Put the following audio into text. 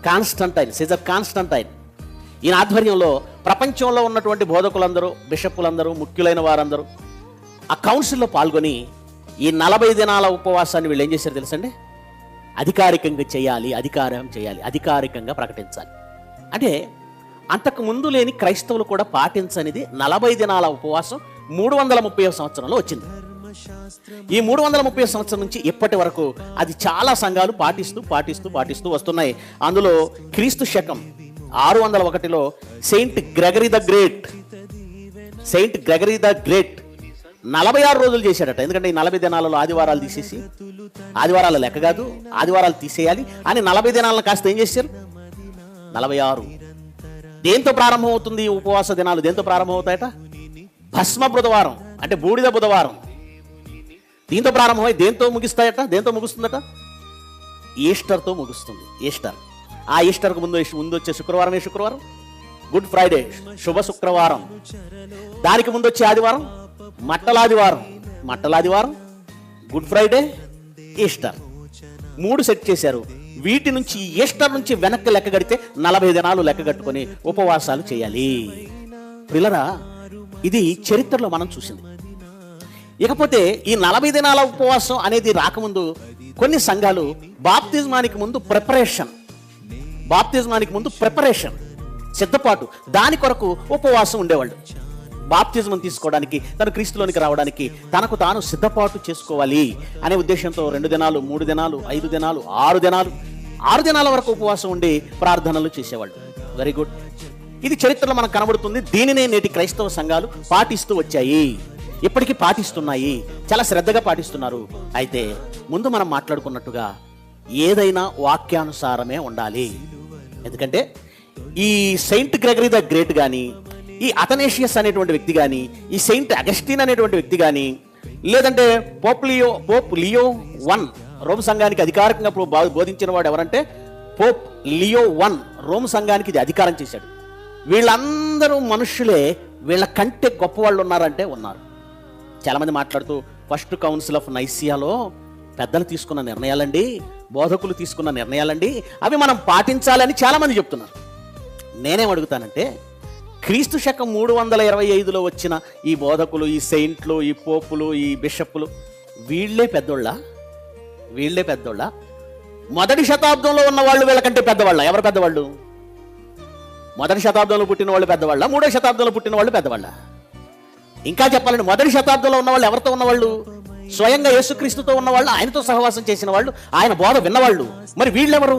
Constantine, Caesar Constantine, ఈయన ఆధ్వర్యంలో ప్రపంచంలో ఉన్నటువంటి బోధకులందరూ, బిషప్పులందరూ, ముఖ్యులైన వారందరూ ఆ కౌన్సిల్లో పాల్గొని ఈ 40 దినాల ఉపవాసాన్ని వీళ్ళు ఏం చేశారు తెలుసండి? అధికారికంగా చేయాలి, అధికారికంగా ప్రకటించాలి. అంటే అంతకు ముందు లేని క్రైస్తవులు కూడా పాటించనిది 40 దినాల ఉపవాసం 330 సంవత్సరంలో వచ్చింది. ఈ 330 సంవత్సరం నుంచి ఇప్పటి వరకు అది చాలా సంఘాలు పాటిస్తూ వస్తున్నాయి. అందులో క్రీస్తు శకం 601లో సెయింట్ గ్రెగరీ ద గ్రేట్ 46 రోజులు చేశాడట. ఎందుకంటే ఈ 40 దినాలలో ఆదివారాలు తీసేసి, ఆదివారాల లెక్క కాదు, ఆదివారాలు తీసేయాలి అని 40 దినాలను కాస్త ఏం చేశారు? 46. దేంతో ప్రారంభం అవుతుంది ఈ ఉపవాస దినాలు? దేంతో ప్రారంభం అవుతాయట? భస్మ బుధవారం, అంటే బూడిద బుధవారం. దీంతో ప్రారంభమై దేంతో ముగుస్తుందట? ఈస్టర్తో ముగుస్తుంది. ఆ ఈస్టర్కు ముందు వచ్చే శుక్రవారం గుడ్ ఫ్రైడే, శుభ శుక్రవారం. దానికి ముందు వచ్చే ఆదివారం మట్టలాదివారం, గుడ్ ఫ్రైడే, ఈస్టర్. 3 సెట్ చేశారు. వీటి నుంచి, ఈస్టర్ నుంచి వెనక్కి లెక్క గడితే 40 దినాలు లెక్క కట్టుకొని ఉపవాసాలు చేయాలి. పిల్లరా, ఇది చరిత్రలో మనం చూసింది. ఇకపోతే ఈ 40 దినాల ఉపవాసం అనేది రాకముందు కొన్ని సంఘాలు బాప్తిజమానికి ముందు ప్రిపరేషన్, సిద్ధపాటు, దాని కొరకు ఉపవాసం ఉండేవాళ్ళు. బాప్తిజం తీసుకోవడానికి, తను క్రీస్తులోనికి రావడానికి తనకు తాను సిద్ధపాటు చేసుకోవాలి అనే ఉద్దేశంతో 2 దినాలు, 3 దినాలు, 5 దినాలు, 6 దినాల వరకు ఉపవాసం ఉండి ప్రార్థనలు చేసేవాళ్ళు. Very good. ఇది చరిత్రలో మనకు కనబడుతుంది. దీనినే నేటి క్రైస్తవ సంఘాలు పాటిస్తూ వచ్చాయి, ఇప్పటికీ పాటిస్తున్నాయి, చాలా శ్రద్ధగా పాటిస్తున్నారు. అయితే ముందు మనం మాట్లాడుకున్నట్టుగా ఏదైనా వాక్యానుసారమే ఉండాలి. ఎందుకంటే ఈ సెయింట్ గ్రెగరీ ద గ్రేట్ కానీ, ఈ అథనేషియస్ అనేటువంటి వ్యక్తి కానీ, ఈ సెయింట్ అగస్టిన్ అనేటువంటి వ్యక్తి కానీ, లేదంటే పోప్ లియో I రోమ్ సంఘానికి అధికారికంగా బోధించిన వాడు ఎవరంటే పోప్ లియో I రోమ్ సంఘానికి ఇది అధికారం చేశాడు. వీళ్ళందరూ మనుషులే, వీళ్ళ కంటే గొప్ప వాళ్ళు ఉన్నారంటే ఉన్నారు. చాలామంది మాట్లాడుతూ ఫస్ట్ కౌన్సిల్ ఆఫ్ నైసియాలో పెద్దలు తీసుకున్న నిర్ణయాలండి, బోధకులు తీసుకున్న నిర్ణయాలండి, అవి మనం పాటించాలని చాలామంది చెప్తున్నారు. నేనేం అడుగుతానంటే, క్రీస్తు శకం 325లో వచ్చిన ఈ బోధకులు, ఈ సెయింట్లు, ఈ పోపులు, ఈ బిషప్పులు వీళ్ళే పెద్దోళ్ళ? మొదటి శతాబ్దంలో ఉన్న వాళ్ళు వీళ్ళకంటే పెద్దవాళ్ళ? ఎవరు పెద్దవాళ్ళు? మొదటి శతాబ్దంలో పుట్టిన వాళ్ళు పెద్దవాళ్ళ? 3వ శతాబ్దంలో పుట్టిన వాళ్ళు పెద్దవాళ్ళ? ఇంకా చెప్పాలంటే మొదటి శతాబ్దంలో ఉన్నవాళ్ళు ఎవరితో ఉన్నవాళ్ళు? స్వయంగా యేసుక్రీస్తుతో ఉన్నవాళ్ళు, ఆయనతో సహవాసం చేసిన వాళ్ళు, ఆయన బోధ విన్నవాళ్ళు. మరి వీళ్ళెవరు?